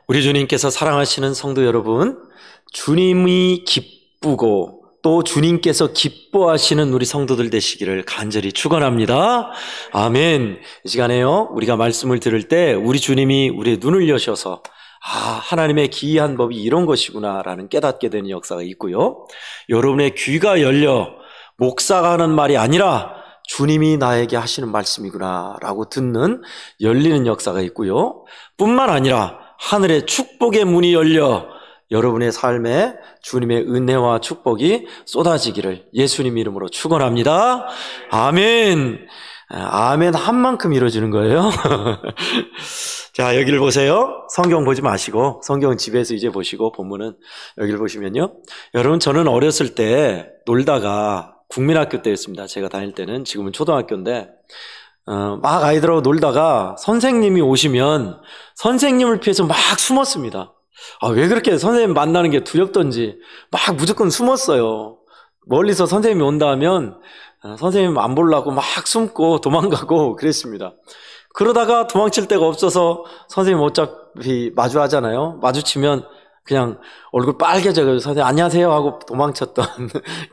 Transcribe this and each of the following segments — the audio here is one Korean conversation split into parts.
우리 주님께서 사랑하시는 성도 여러분, 주님이 기쁘고 또 주님께서 기뻐하시는 우리 성도들 되시기를 간절히 축원합니다. 아멘. 이 시간에요, 우리가 말씀을 들을 때 우리 주님이 우리의 눈을 여셔서 하나님의 기이한 법이 이런 것이구나 라는 깨닫게 되는 역사가 있고요, 여러분의 귀가 열려 목사가 하는 말이 아니라 주님이 나에게 하시는 말씀이구나 라고 듣는 열리는 역사가 있고요, 뿐만 아니라 하늘의 축복의 문이 열려 여러분의 삶에 주님의 은혜와 축복이 쏟아지기를 예수님 이름으로 축원합니다. 아멘. 아멘 한 만큼 이루어지는 거예요. 자, 여기를 보세요. 성경 보지 마시고 성경은 집에서 이제 보시고 본문은 여기를 보시면요, 여러분, 저는 어렸을 때 놀다가 국민학교 때였습니다. 제가 다닐 때는, 지금은 초등학교인데, 막 아이들하고 놀다가 선생님이 오시면 선생님을 피해서 막 숨었습니다. 왜 그렇게 선생님 만나는 게 두렵던지 막 무조건 숨었어요. 멀리서 선생님이 온다 하면 선생님 안 보려고 막 숨고 도망가고 그랬습니다. 그러다가 도망칠 데가 없어서 선생님 어차피 마주하잖아요. 마주치면 그냥 얼굴 빨개져서 선생님 안녕하세요 하고 도망쳤던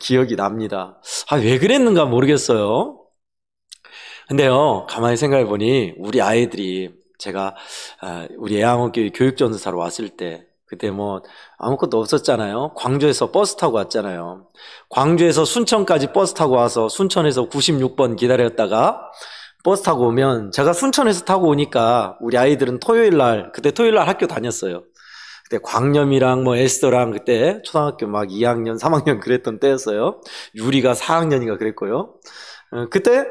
기억이 납니다. 왜 그랬는가 모르겠어요. 근데요, 가만히 생각해 보니 우리 아이들이, 제가 우리 애양어교회 교육전도사로 왔을 때, 그때 뭐 아무것도 없었잖아요. 광주에서 버스 타고 왔잖아요. 광주에서 순천까지 버스 타고 와서 순천에서 96번 기다렸다가 버스 타고 오면, 제가 순천에서 타고 오니까 우리 아이들은 그때 토요일 날 학교 다녔어요. 그때 광념이랑 뭐 에스더랑 그때 초등학교 막 2학년 3학년 그랬던 때였어요. 유리가 4학년인가 그랬고요. 그때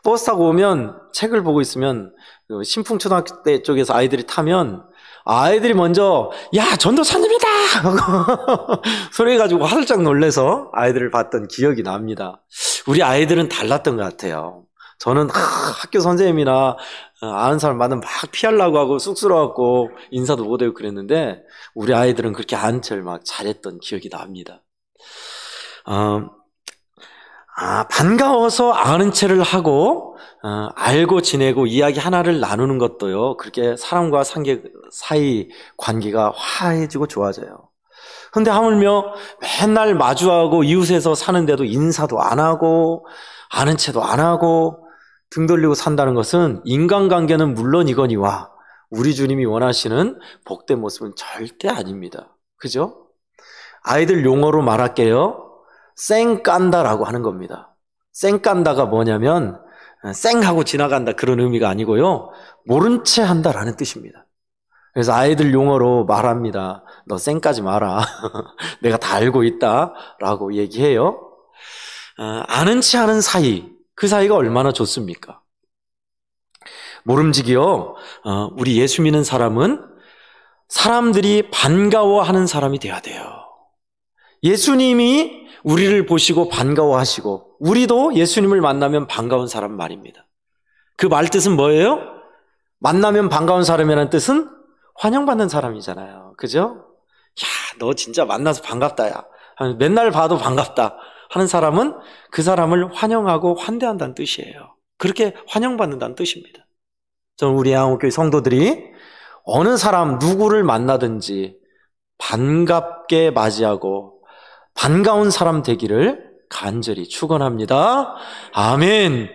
버스 타고 오면 책을 보고 있으면 신풍초등학교 때 쪽에서 아이들이 타면 아이들이 먼저 야 전도사님이다 하고 소리해가지고 화들짝 놀래서 아이들을 봤던 기억이 납니다. 우리 아이들은 달랐던 것 같아요. 저는 학교 선생님이나 아는 사람 많으면 막 피하려고 하고 쑥스러워갖고 인사도 못하고 그랬는데, 우리 아이들은 그렇게 아는 척을 막 잘했던 기억이 납니다. 반가워서 아는 체를 하고 알고 지내고 이야기 하나를 나누는 것도요, 그렇게 사람과 상계 사이 관계가 화해지고 좋아져요. 근데 하물며 맨날 마주하고 이웃에서 사는데도 인사도 안 하고 아는 체도 안 하고 등 돌리고 산다는 것은 인간관계는 물론이거니와 우리 주님이 원하시는 복된 모습은 절대 아닙니다. 그죠? 아이들 용어로 말할게요. 쌩깐다라고 하는 겁니다. 쌩깐다가 뭐냐면 쌩하고 지나간다 그런 의미가 아니고요, 모른 채 한다라는 뜻입니다. 그래서 아이들 용어로 말합니다. 너 쌩까지 마라. 내가 다 알고 있다 라고 얘기해요. 아는 채 하는 사이, 그 사이가 얼마나 좋습니까? 모름지기요, 우리 예수 믿는 사람은 사람들이 반가워하는 사람이 돼야 돼요. 예수님이 우리를 보시고 반가워하시고 우리도 예수님을 만나면 반가운 사람 말입니다. 그 말 뜻은 뭐예요? 만나면 반가운 사람이라는 뜻은 환영받는 사람이잖아요. 그죠? 야, 너 진짜 만나서 반갑다 야, 맨날 봐도 반갑다 하는 사람은 그 사람을 환영하고 환대한다는 뜻이에요. 그렇게 환영받는다는 뜻입니다. 저는 우리 애양어교회 성도들이 어느 사람 누구를 만나든지 반갑게 맞이하고 반가운 사람 되기를 간절히 축원합니다. 아멘.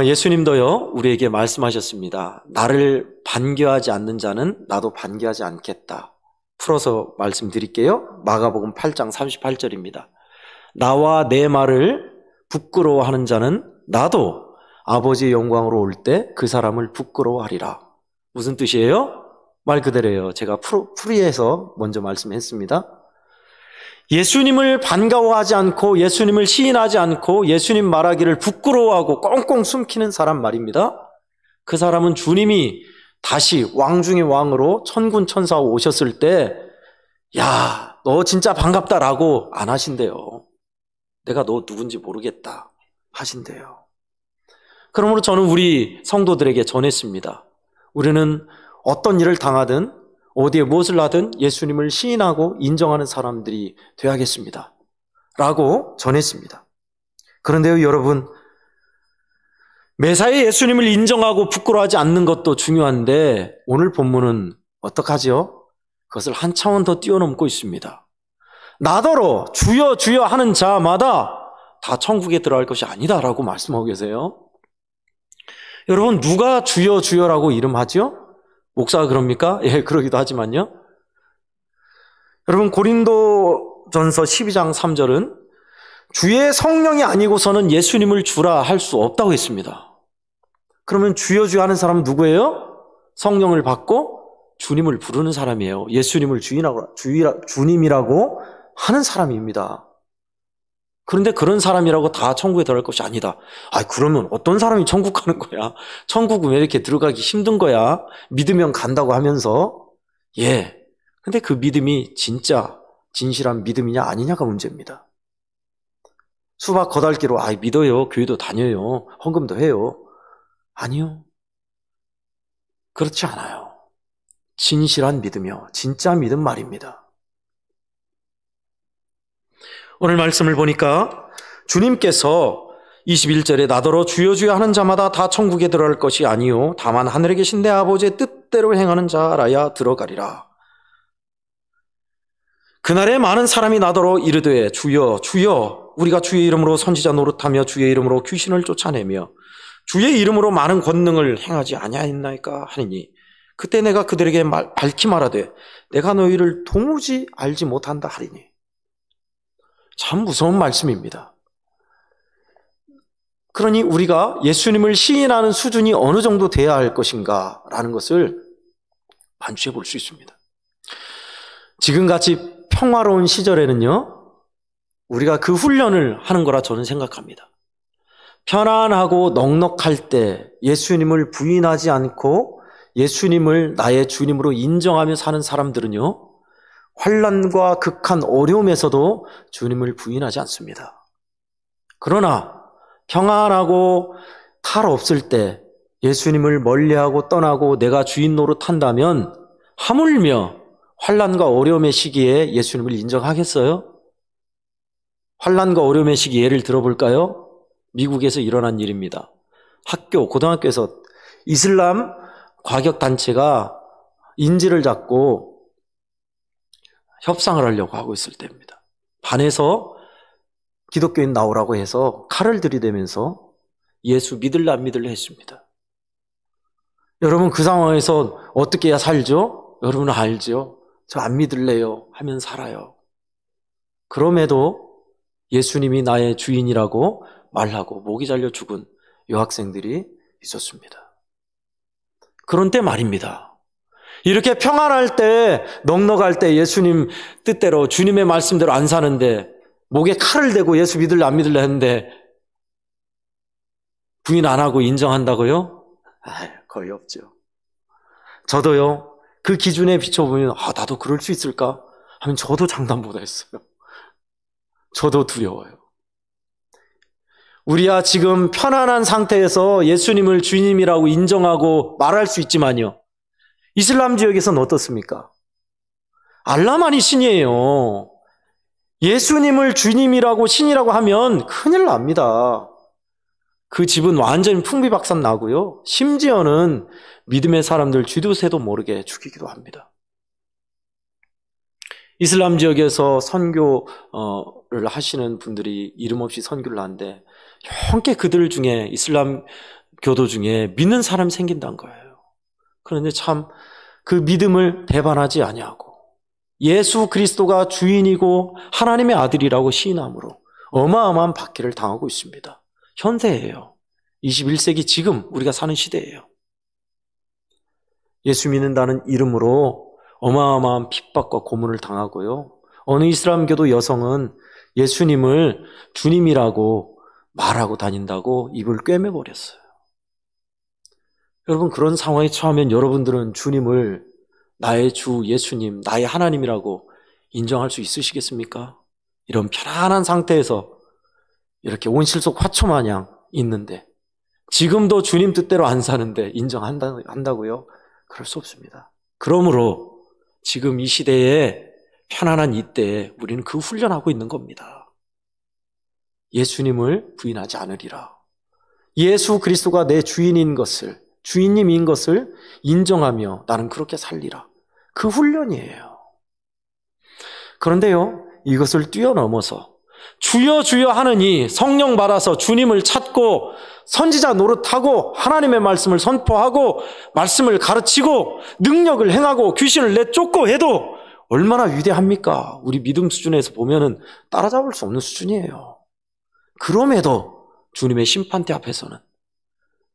예수님도요, 우리에게 말씀하셨습니다. 나를 반겨하지 않는 자는 나도 반겨하지 않겠다. 풀어서 말씀드릴게요. 마가복음 8장 38절입니다. 나와 내 말을 부끄러워하는 자는 나도 아버지의 영광으로 올 때 그 사람을 부끄러워하리라. 무슨 뜻이에요? 말 그대로예요. 제가 풀이해서 먼저 말씀했습니다. 예수님을 반가워하지 않고 예수님을 시인하지 않고 예수님 말하기를 부끄러워하고 꽁꽁 숨기는 사람 말입니다. 그 사람은 주님이 다시 왕 중의 왕으로 천군 천사하고 오셨을 때 야, 너 진짜 반갑다라고 안 하신대요. 내가 너 누군지 모르겠다 하신대요. 그러므로 저는 우리 성도들에게 전했습니다. 우리는 어떤 일을 당하든 어디에 무엇을 하든 예수님을 시인하고 인정하는 사람들이 되어야겠습니다 라고 전했습니다. 그런데요, 여러분, 매사에 예수님을 인정하고 부끄러워하지 않는 것도 중요한데 오늘 본문은 어떡하지요? 그것을 한 차원 더 뛰어넘고 있습니다. 나더러 주여 주여 하는 자마다 다 천국에 들어갈 것이 아니다라고 말씀하고 계세요. 여러분, 누가 주여 주여라고 이름하죠? 목사가 그럽니까? 예, 그러기도 하지만요. 여러분, 고린도전서 12장 3절은 주의 성령이 아니고서는 예수님을 주라 할 수 없다고 했습니다. 그러면 주여 주여 하는 사람은 누구예요? 성령을 받고 주님을 부르는 사람이에요. 예수님을 주님이라고 하는 사람입니다. 그런데 그런 사람이라고 다 천국에 들어갈 것이 아니다. 그러면 어떤 사람이 천국 가는 거야? 천국은 왜 이렇게 들어가기 힘든 거야? 믿으면 간다고 하면서. 예. 근데 그 믿음이 진짜 진실한 믿음이냐 아니냐가 문제입니다. 수박 거달기로 믿어요. 교회도 다녀요. 헌금도 해요. 아니요. 그렇지 않아요. 진실한 믿음이요. 진짜 믿음 말입니다. 오늘 말씀을 보니까 주님께서 21절에 나더러 주여 주여 하는 자마다 다 천국에 들어갈 것이 아니요 다만 하늘에 계신 내 아버지의 뜻대로 행하는 자라야 들어가리라. 그날에 많은 사람이 나더러 이르되 주여 주여 우리가 주의 이름으로 선지자 노릇하며 주의 이름으로 귀신을 쫓아내며 주의 이름으로 많은 권능을 행하지 아니하였나이까 하니니 그때 내가 그들에게 밝히 말하되 내가 너희를 도무지 알지 못한다 하리니. 참 무서운 말씀입니다. 그러니 우리가 예수님을 시인하는 수준이 어느 정도 돼야 할 것인가 라는 것을 반추해 볼 수 있습니다. 지금같이 평화로운 시절에는요, 우리가 그 훈련을 하는 거라 저는 생각합니다. 편안하고 넉넉할 때 예수님을 부인하지 않고 예수님을 나의 주님으로 인정하며 사는 사람들은요, 환난과 극한 어려움에서도 주님을 부인하지 않습니다. 그러나 평안하고 탈 없을 때 예수님을 멀리하고 떠나고 내가 주인 노릇한다면 하물며 환난과 어려움의 시기에 예수님을 인정하겠어요? 환난과 어려움의 시기 예를 들어볼까요? 미국에서 일어난 일입니다. 고등학교에서 이슬람 과격단체가 인지를 잡고 협상을 하려고 하고 있을 때입니다. 반에서 기독교인 나오라고 해서 칼을 들이대면서 예수 믿을래 안 믿을래 했습니다. 여러분, 그 상황에서 어떻게 해야 살죠? 여러분은 알죠? 저 안 믿을래요 하면 살아요. 그럼에도 예수님이 나의 주인이라고 말하고 목이 잘려 죽은 여학생들이 있었습니다. 그런 때 말입니다. 이렇게 평안할 때, 넉넉할 때 예수님 뜻대로 주님의 말씀대로 안 사는데 목에 칼을 대고 예수 믿을래 안 믿을래 했는데 부인 안 하고 인정한다고요? 거의 없죠. 저도요, 그 기준에 비춰보면 나도 그럴 수 있을까? 하면 저도 장담보다 했어요. 저도 두려워요. 우리야 지금 편안한 상태에서 예수님을 주님이라고 인정하고 말할 수 있지만요, 이슬람 지역에서는 어떻습니까? 알라만이 신이에요. 예수님을 주님이라고 신이라고 하면 큰일 납니다. 그 집은 완전히 풍비박산 나고요. 심지어는 믿음의 사람들 쥐도새도 모르게 죽이기도 합니다. 이슬람 지역에서 선교를 하시는 분들이 이름 없이 선교를 하는데 형께 그들 중에 이슬람 교도 중에 믿는 사람이 생긴다는 거예요. 그런데 참 그 믿음을 배반하지 아니하고 예수 그리스도가 주인이고 하나님의 아들이라고 시인함으로 어마어마한 박해를 당하고 있습니다. 현세예요. 21세기 지금 우리가 사는 시대예요. 예수 믿는다는 이름으로 어마어마한 핍박과 고문을 당하고요. 어느 이슬람교도 여성은 예수님을 주님이라고 말하고 다닌다고 입을 꿰매버렸어요. 여러분, 그런 상황에 처하면 여러분들은 주님을 나의 주 예수님, 나의 하나님이라고 인정할 수 있으시겠습니까? 이런 편안한 상태에서 이렇게 온실속 화초 마냥 있는데 지금도 주님 뜻대로 안 사는데 인정한다고요? 그럴 수 없습니다. 그러므로 지금 이 시대에 편안한 이때에 우리는 그 훈련하고 있는 겁니다. 예수님을 부인하지 않으리라. 예수 그리스도가 내 주인인 것을, 주인님인 것을 인정하며 나는 그렇게 살리라. 그 훈련이에요. 그런데요, 이것을 뛰어넘어서 주여 주여 하느니 성령 받아서 주님을 찾고 선지자 노릇하고 하나님의 말씀을 선포하고 말씀을 가르치고 능력을 행하고 귀신을 내쫓고 해도 얼마나 위대합니까? 우리 믿음 수준에서 보면은 따라잡을 수 없는 수준이에요. 그럼에도 주님의 심판대 앞에서는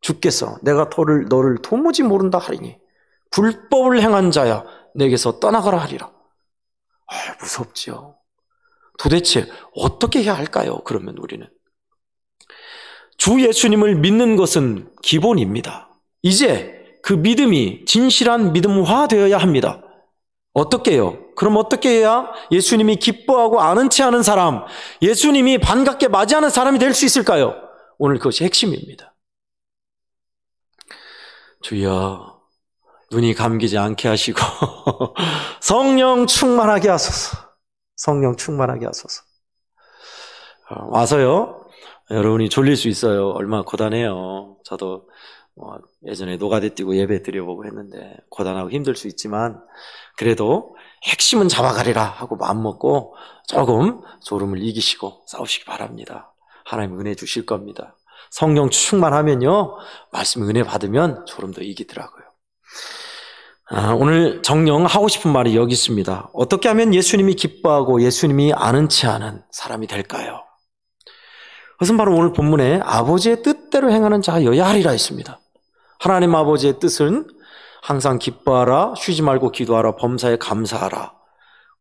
주께서 내가 너를 도무지 모른다 하리니 불법을 행한 자야 내게서 떠나가라 하리라. 무섭죠. 도대체 어떻게 해야 할까요? 그러면 우리는 주 예수님을 믿는 것은 기본입니다. 이제 그 믿음이 진실한 믿음화되어야 합니다. 어떻게요? 그럼 어떻게 해야 예수님이 기뻐하고 아는 체 하는 사람, 예수님이 반갑게 맞이하는 사람이 될 수 있을까요? 오늘 그것이 핵심입니다. 주여, 눈이 감기지 않게 하시고 성령 충만하게 하소서. 성령 충만하게 하소서. 와서요, 여러분이 졸릴 수 있어요. 얼마나 고단해요. 저도 예전에 노가대 뛰고 예배 드려보고 했는데 고단하고 힘들 수 있지만 그래도 핵심은 잡아가리라 하고 마음먹고 조금 졸음을 이기시고 싸우시기 바랍니다. 하나님 은혜 주실 겁니다. 성령 충만하면요, 말씀 은혜 받으면 졸음도 이기더라고요. 오늘 정령하고 싶은 말이 여기 있습니다. 어떻게 하면 예수님이 기뻐하고 예수님이 아는 체 하는 사람이 될까요? 그것은 바로 오늘 본문에 아버지의 뜻대로 행하는 자여야 하리라 했습니다. 하나님 아버지의 뜻은 항상 기뻐하라, 쉬지 말고 기도하라, 범사에 감사하라,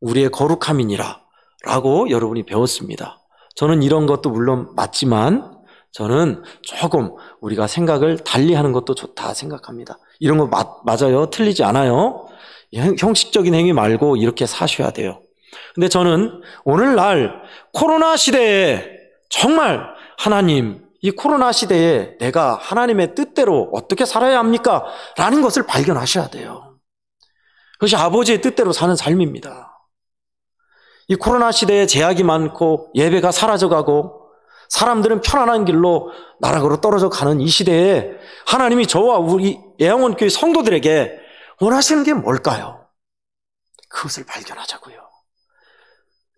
우리의 거룩함이니라 라고 여러분이 배웠습니다. 저는 이런 것도 물론 맞지만 저는 조금 우리가 생각을 달리하는 것도 좋다 생각합니다. 이런 거 맞아요. 틀리지 않아요. 형식적인 행위 말고 이렇게 사셔야 돼요. 근데 저는 오늘날 코로나 시대에 정말 하나님, 이 코로나 시대에 내가 하나님의 뜻대로 어떻게 살아야 합니까? 라는 것을 발견하셔야 돼요. 그것이 아버지의 뜻대로 사는 삶입니다. 이 코로나 시대에 제약이 많고 예배가 사라져가고 사람들은 편안한 길로 나락으로 떨어져 가는 이 시대에 하나님이 저와 우리 예양원교회 성도들에게 원하시는 게 뭘까요? 그것을 발견하자고요.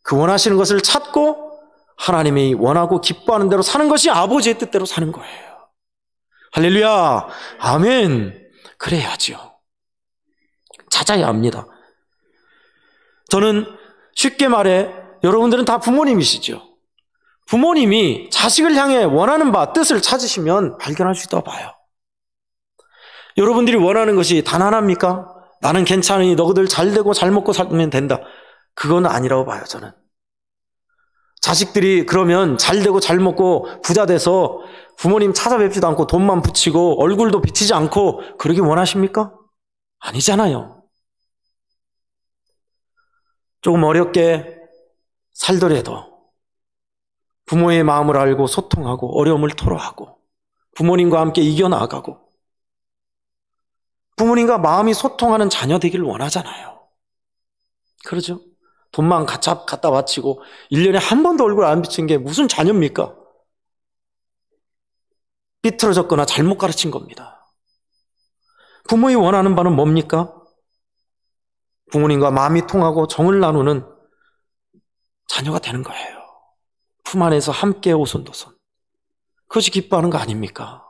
그 원하시는 것을 찾고 하나님이 원하고 기뻐하는 대로 사는 것이 아버지의 뜻대로 사는 거예요. 할렐루야, 아멘. 그래야죠. 찾아야 합니다. 저는 쉽게 말해 여러분들은 다 부모님이시죠. 부모님이 자식을 향해 원하는 바, 뜻을 찾으시면 발견할 수 있다고 봐요. 여러분들이 원하는 것이 단 하나입니까? 나는 괜찮으니 너희들 잘 되고 잘 먹고 살면 된다. 그건 아니라고 봐요, 저는. 자식들이 그러면 잘 되고 잘 먹고 부자 돼서 부모님 찾아뵙지도 않고 돈만 붙이고 얼굴도 비치지 않고 그러기 원하십니까? 아니잖아요. 조금 어렵게 살더라도 부모의 마음을 알고 소통하고 어려움을 토로하고 부모님과 함께 이겨나가고 부모님과 마음이 소통하는 자녀 되기를 원하잖아요. 그러죠? 돈만 갖다 바치고 1년에 한 번도 얼굴 안 비친 게 무슨 자녀입니까? 삐뚤어졌거나 잘못 가르친 겁니다. 부모의 원하는 바는 뭡니까? 부모님과 마음이 통하고 정을 나누는 자녀가 되는 거예요. 품 안에서 함께 오손도손. 그것이 기뻐하는 거 아닙니까?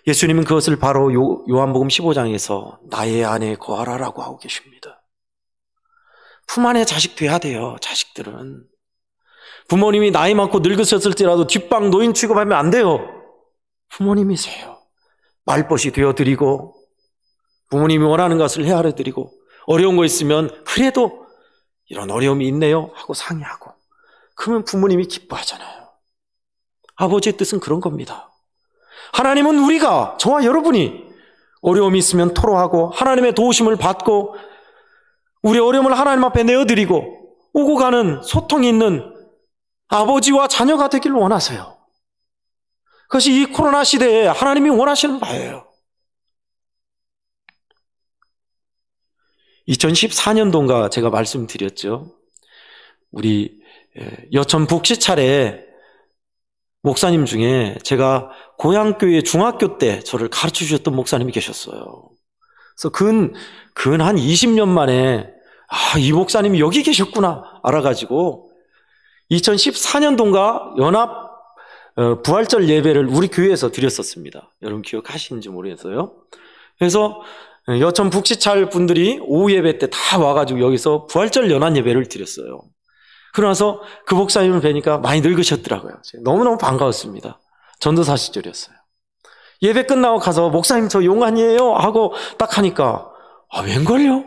예수님은 그것을 바로 요한복음 15장에서 나의 안에 거하라라고 하고 계십니다. 품 안에 자식 돼야 돼요. 자식들은. 부모님이 나이 많고 늙으셨을지라도 뒷방 노인 취급하면 안 돼요. 부모님이세요. 말벗이 되어드리고 부모님이 원하는 것을 헤아려드리고 어려운 거 있으면 그래도 이런 어려움이 있네요 하고 상의하고 그러면 부모님이 기뻐하잖아요. 아버지의 뜻은 그런 겁니다. 하나님은 우리가, 저와 여러분이 어려움이 있으면 토로하고 하나님의 도우심을 받고 우리 어려움을 하나님 앞에 내어드리고 오고 가는 소통이 있는 아버지와 자녀가 되기를 원하세요. 그것이 이 코로나 시대에 하나님이 원하시는 바예요. 2014년도인가 제가 말씀드렸죠. 우리 여천 북시 차례 목사님 중에 제가 고향교회 중학교 때 저를 가르쳐 주셨던 목사님이 계셨어요. 그래서 근 한 20년 만에 이 목사님이 여기 계셨구나 알아가지고 2014년도인가 연합 부활절 예배를 우리 교회에서 드렸었습니다. 여러분 기억하시는지 모르겠어요. 그래서 여천 북시찰 분들이 오후 예배 때 다 와가지고 여기서 부활절 연합 예배를 드렸어요. 그러나서 그 목사님을 뵈니까 많이 늙으셨더라고요. 너무너무 반가웠습니다. 전도사 시절이었어요. 예배 끝나고 가서 목사님 저 용환이에요 하고 딱 하니까 웬걸요?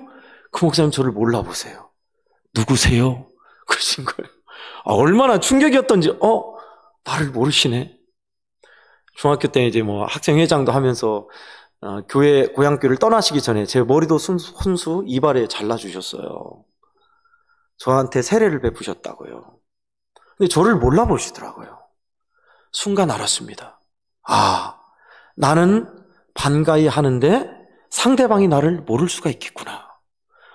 그 목사님 저를 몰라보세요. 누구세요? 그러신 거예요. 얼마나 충격이었던지 나를 모르시네. 중학교 때 이제 뭐 학생회장도 하면서 교회 고향교회를 떠나시기 전에 제 머리도 손수 이발에 잘라주셨어요. 저한테 세례를 베푸셨다고요. 근데 저를 몰라보시더라고요. 순간 알았습니다. 나는 반가이 하는데 상대방이 나를 모를 수가 있겠구나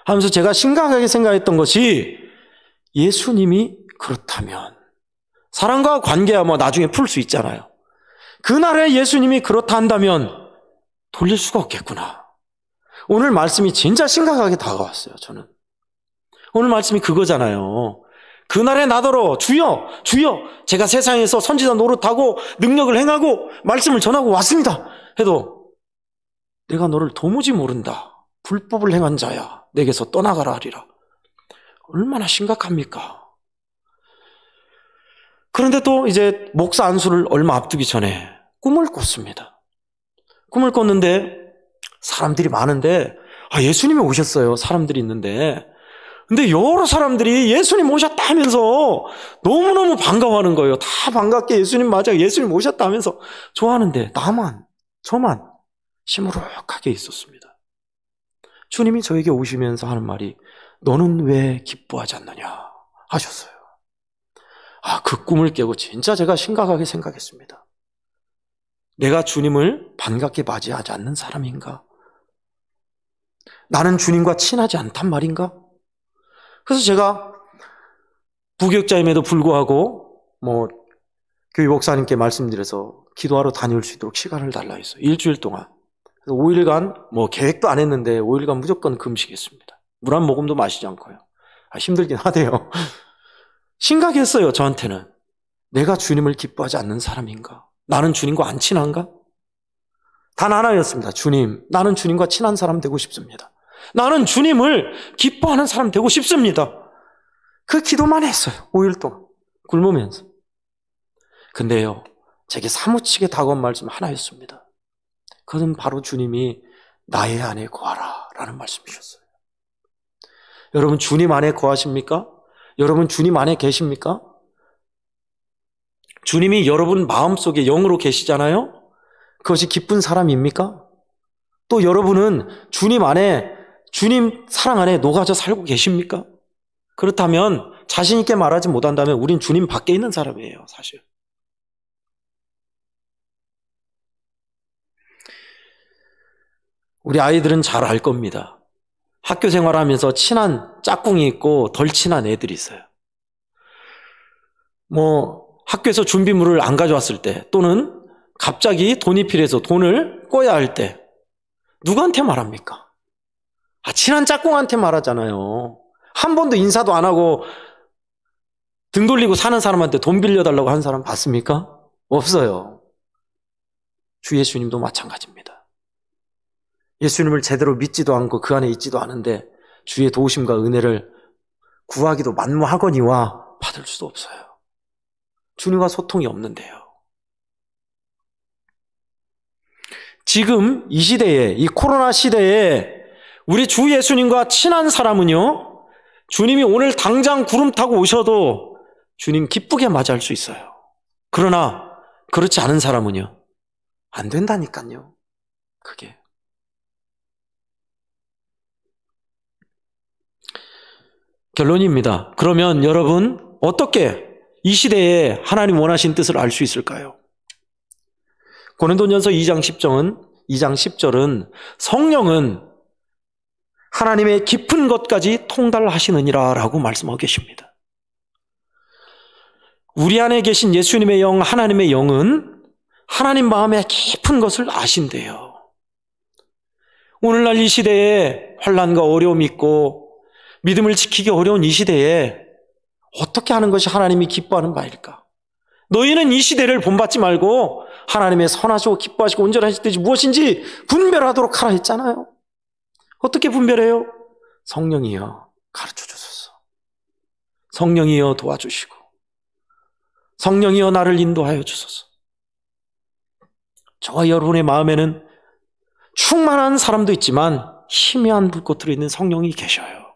하면서 제가 심각하게 생각했던 것이 예수님이 그렇다면 사람과 관계야 뭐 나중에 풀 수 있잖아요. 그날에 예수님이 그렇다 한다면 돌릴 수가 없겠구나. 오늘 말씀이 진짜 심각하게 다가왔어요. 저는 오늘 말씀이 그거잖아요. 그날에 나더러 주여 제가 세상에서 선지자 노릇하고 능력을 행하고 말씀을 전하고 왔습니다 해도 내가 너를 도무지 모른다. 불법을 행한 자야. 내게서 떠나가라 하리라. 얼마나 심각합니까? 그런데 또 이제 목사 안수를 얼마 앞두기 전에 꿈을 꿨습니다. 꿈을 꿨는데 사람들이 많은데 예수님이 오셨어요. 사람들이 있는데 근데 여러 사람들이 예수님 오셨다 하면서 너무너무 반가워하는 거예요. 다 반갑게 예수님 맞아요. 예수님 오셨다 하면서 좋아하는데 저만 시무룩하게 있었습니다. 주님이 저에게 오시면서 하는 말이 너는 왜 기뻐하지 않느냐 하셨어요. 그 꿈을 깨고 진짜 제가 심각하게 생각했습니다. 내가 주님을 반갑게 맞이하지 않는 사람인가? 나는 주님과 친하지 않단 말인가? 그래서 제가 부교육자임에도 불구하고 교회 목사님께 말씀드려서 기도하러 다녀올 수 있도록 시간을 달라 했어요. 일주일 동안. 5일간 계획도 안 했는데 5일간 무조건 금식했습니다. 물 한 모금도 마시지 않고요. 힘들긴 하대요. 심각했어요. 저한테는. 내가 주님을 기뻐하지 않는 사람인가? 나는 주님과 안 친한가? 단 하나였습니다. 주님, 나는 주님과 친한 사람 되고 싶습니다. 나는 주님을 기뻐하는 사람 되고 싶습니다. 그 기도만 했어요. 5일 동안 굶으면서. 근데요, 제게 사무치게 다가온 말씀 하나였습니다. 그것은 바로 주님이 나의 안에 거하라 라는 말씀이셨어요. 여러분 주님 안에 거하십니까? 여러분 주님 안에 계십니까? 주님이 여러분 마음속에 영으로 계시잖아요? 그것이 기쁜 사람입니까? 또 여러분은 주님 안에, 주님 사랑 안에 녹아져 살고 계십니까? 그렇다면 자신 있게 말하지 못한다면 우린 주님 밖에 있는 사람이에요, 사실. 우리 아이들은 잘 알 겁니다. 학교 생활하면서 친한 짝꿍이 있고 덜 친한 애들이 있어요. 학교에서 준비물을 안 가져왔을 때 또는 갑자기 돈이 필요해서 돈을 꿔야 할 때 누구한테 말합니까? 친한 짝꿍한테 말하잖아요. 한 번도 인사도 안 하고 등 돌리고 사는 사람한테 돈 빌려달라고 한 사람 봤습니까? 없어요. 주 예수님도 마찬가지입니다. 예수님을 제대로 믿지도 않고 그 안에 있지도 않은데 주의 도우심과 은혜를 구하기도 만무하거니와 받을 수도 없어요. 주님과 소통이 없는데요. 지금 이 시대에, 이 코로나 시대에 우리 주 예수님과 친한 사람은요, 주님이 오늘 당장 구름 타고 오셔도 주님 기쁘게 맞이할 수 있어요. 그러나 그렇지 않은 사람은요, 안 된다니까요. 그게. 결론입니다. 그러면 여러분 어떻게 이 시대에 하나님 원하신 뜻을 알 수 있을까요? 고린도전서 2장 10절은 성령은 하나님의 깊은 것까지 통달하시느니라 라고 말씀하고 계십니다. 우리 안에 계신 예수님의 영, 하나님의 영은 하나님 마음의 깊은 것을 아신대요. 오늘날 이 시대에 환난과 어려움이 있고 믿음을 지키기 어려운 이 시대에 어떻게 하는 것이 하나님이 기뻐하는 바일까? 너희는 이 시대를 본받지 말고 하나님의 선하시고 기뻐하시고 온전하신 뜻이 무엇인지 분별하도록 하라 했잖아요. 어떻게 분별해요? 성령이여 가르쳐 주소서. 성령이여 도와주시고 성령이여 나를 인도하여 주소서. 저와 여러분의 마음에는 충만한 사람도 있지만 희미한 불꽃으로 있는 성령이 계셔요.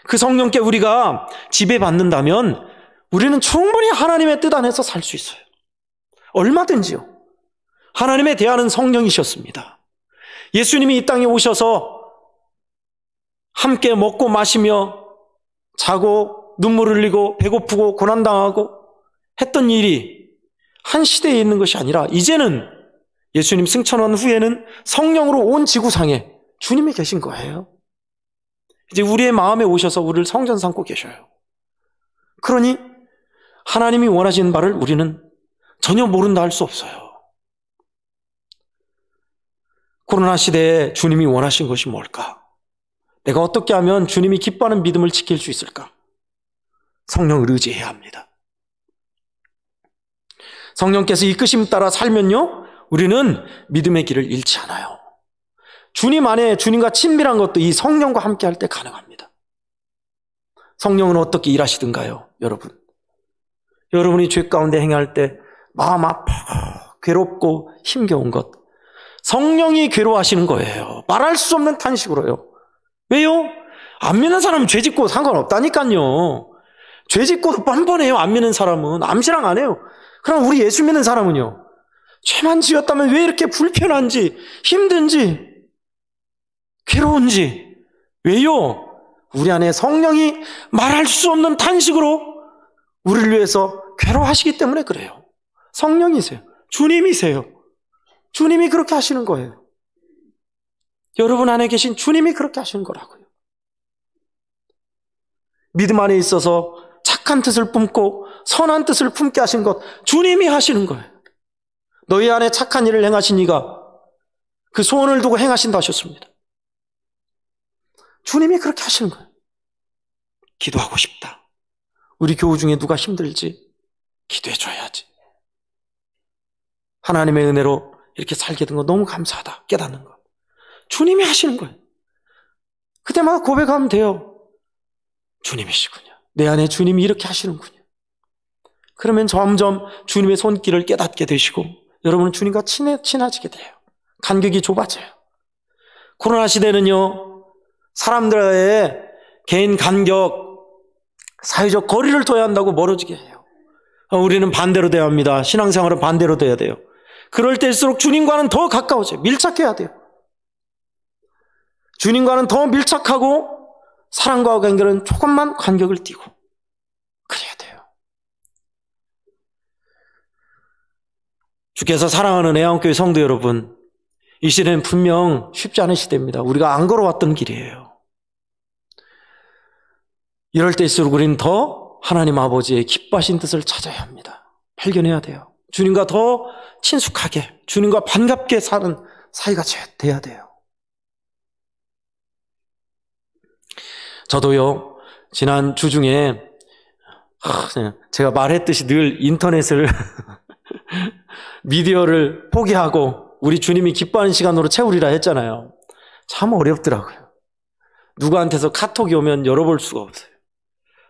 그 성령께 우리가 지배받는다면 우리는 충분히 하나님의 뜻 안에서 살 수 있어요. 얼마든지요. 하나님의 대하는 성령이셨습니다. 예수님이 이 땅에 오셔서 함께 먹고 마시며 자고 눈물 흘리고 배고프고 고난당하고 했던 일이 한 시대에 있는 것이 아니라 이제는 예수님 승천한 후에는 성령으로 온 지구상에 주님이 계신 거예요. 이제 우리의 마음에 오셔서 우리를 성전 삼고 계셔요. 그러니 하나님이 원하시는 바를 우리는 전혀 모른다 할 수 없어요. 코로나 시대에 주님이 원하신 것이 뭘까? 내가 어떻게 하면 주님이 기뻐하는 믿음을 지킬 수 있을까? 성령을 의지해야 합니다. 성령께서 이끄심 따라 살면요, 우리는 믿음의 길을 잃지 않아요. 주님 안에 주님과 친밀한 것도 이 성령과 함께 할 때 가능합니다. 성령은 어떻게 일하시든가요, 여러분? 여러분이 죄 가운데 행할 때 마음 아파 괴롭고 힘겨운 것, 성령이 괴로워하시는 거예요. 말할 수 없는 탄식으로요. 왜요? 안 믿는 사람은 죄 짓고 상관없다니까요. 죄 짓고도 뻔뻔해요. 안 믿는 사람은 암시랑 안 해요. 그럼 우리 예수 믿는 사람은요, 죄만 지었다면 왜 이렇게 불편한지 힘든지 괴로운지. 왜요? 우리 안에 성령이 말할 수 없는 탄식으로 우리를 위해서 괴로워하시기 때문에 그래요. 성령이세요. 주님이세요. 주님이 그렇게 하시는 거예요. 여러분 안에 계신 주님이 그렇게 하시는 거라고요. 믿음 안에 있어서 착한 뜻을 품고 선한 뜻을 품게 하신 것, 주님이 하시는 거예요. 너희 안에 착한 일을 행하신 이가 그 소원을 두고 행하신다 하셨습니다. 주님이 그렇게 하시는 거예요. 기도하고 싶다. 우리 교우 중에 누가 힘들지? 기도해 줘야지. 하나님의 은혜로 이렇게 살게 된 거 너무 감사하다. 깨닫는 거. 주님이 하시는 거예요. 그때마다 고백하면 돼요. 주님이시군요. 내 안에 주님이 이렇게 하시는군요. 그러면 점점 주님의 손길을 깨닫게 되시고 여러분은 주님과 친해지게 돼요. 간격이 좁아져요. 코로나 시대는요, 사람들의 개인 간격, 사회적 거리를 둬야 한다고 멀어지게 해요. 우리는 반대로 돼야 합니다. 신앙생활은 반대로 돼야 돼요. 그럴 때일수록 주님과는 더 가까워져요. 밀착해야 돼요. 주님과는 더 밀착하고 사랑과 관계는 조금만 간격을 띄고 그래야 돼요. 주께서 사랑하는 애안교회 성도 여러분, 이 시대는 분명 쉽지 않은 시대입니다. 우리가 안 걸어왔던 길이에요. 이럴 때일수록 우리는 더 하나님 아버지의 기뻐하신 뜻을 찾아야 합니다. 발견해야 돼요. 주님과 더 친숙하게, 주님과 반갑게 사는 사이가 돼야 돼요. 저도요, 지난 주 중에 제가 말했듯이 늘 인터넷을 미디어를 포기하고 우리 주님이 기뻐하는 시간으로 채우리라 했잖아요. 참 어렵더라고요. 누구한테서 카톡이 오면 열어볼 수가 없어요.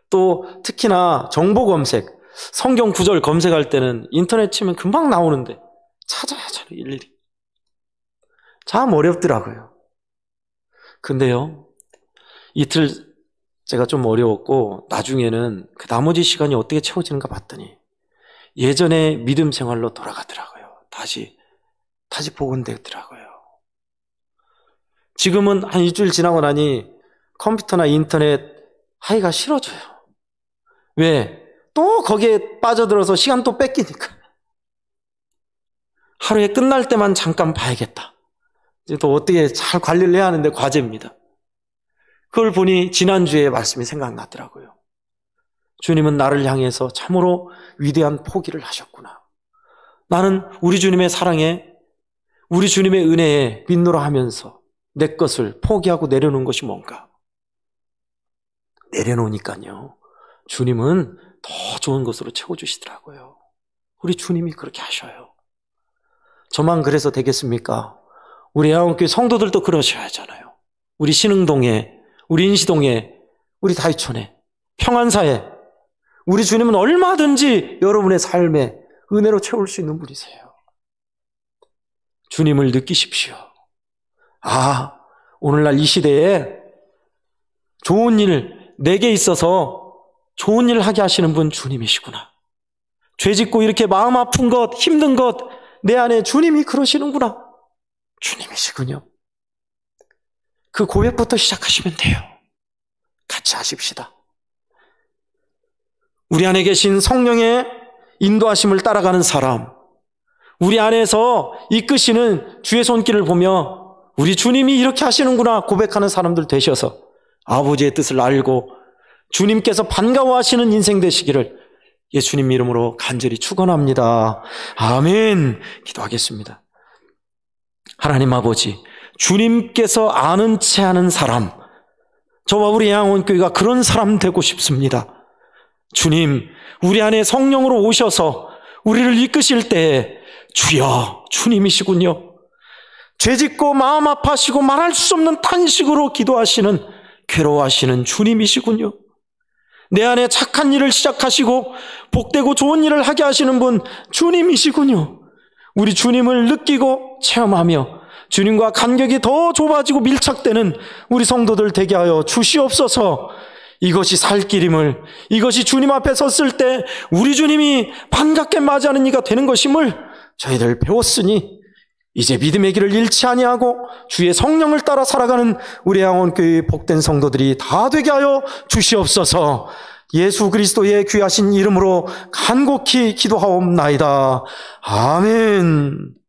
또 특히나 정보 검색, 성경 구절 검색할 때는 인터넷 치면 금방 나오는데 찾아야 하잖아요, 일일이. 참 어렵더라고요. 근데요, 이틀 제가 좀 어려웠고 나중에는 그 나머지 시간이 어떻게 채워지는가 봤더니 예전의 믿음 생활로 돌아가더라고요. 다시 복원되더라고요. 지금은 한 일주일 지나고 나니 컴퓨터나 인터넷 하기가 싫어져요. 왜? 또 거기에 빠져들어서 시간 또 뺏기니까. 하루에 끝날 때만 잠깐 봐야겠다. 이제 또 어떻게 잘 관리를 해야 하는데 과제입니다. 그걸 보니 지난주에 말씀이 생각나더라고요. 주님은 나를 향해서 참으로 위대한 포기를 하셨구나. 나는 우리 주님의 사랑에, 우리 주님의 은혜에 민노라 하면서 내 것을 포기하고 내려놓은 것이 뭔가? 내려놓으니까요, 주님은 더 좋은 것으로 채워주시더라고요. 우리 주님이 그렇게 하셔요. 저만 그래서 되겠습니까? 우리 애원교회 성도들도 그러셔야 하잖아요. 우리 신흥동에, 우리 인시동에, 우리 다이촌에, 평안사에 우리 주님은 얼마든지 여러분의 삶에 은혜로 채울 수 있는 분이세요. 주님을 느끼십시오. 아, 오늘날 이 시대에 좋은 일, 내게 있어서 좋은 일을 하게 하시는 분 주님이시구나. 죄 짓고 이렇게 마음 아픈 것, 힘든 것, 내 안에 주님이 그러시는구나. 주님이시군요. 그 고백부터 시작하시면 돼요. 같이 하십시다. 우리 안에 계신 성령의 인도하심을 따라가는 사람, 우리 안에서 이끄시는 주의 손길을 보며 우리 주님이 이렇게 하시는구나 고백하는 사람들 되셔서 아버지의 뜻을 알고 주님께서 반가워하시는 인생 되시기를 예수님 이름으로 간절히 축원합니다. 아멘. 기도하겠습니다. 하나님 아버지, 주님께서 아는 채 하는 사람, 저와 우리 양원교회가 그런 사람 되고 싶습니다. 주님, 우리 안에 성령으로 오셔서 우리를 이끄실 때에 주여, 주님이시군요. 죄짓고 마음 아파하시고 말할 수 없는 탄식으로 기도하시는, 괴로워하시는 주님이시군요. 내 안에 착한 일을 시작하시고 복되고 좋은 일을 하게 하시는 분 주님이시군요. 우리 주님을 느끼고 체험하며 주님과 간격이 더 좁아지고 밀착되는 우리 성도들 되게 하여 주시옵소서. 이것이 살 길임을, 이것이 주님 앞에 섰을 때 우리 주님이 반갑게 맞이하는 이가 되는 것임을 저희들 배웠으니 이제 믿음의 길을 잃지 아니하고 주의 성령을 따라 살아가는 우리 양원교회 복된 성도들이 다 되게 하여 주시옵소서. 예수 그리스도의 귀하신 이름으로 간곡히 기도하옵나이다. 아멘.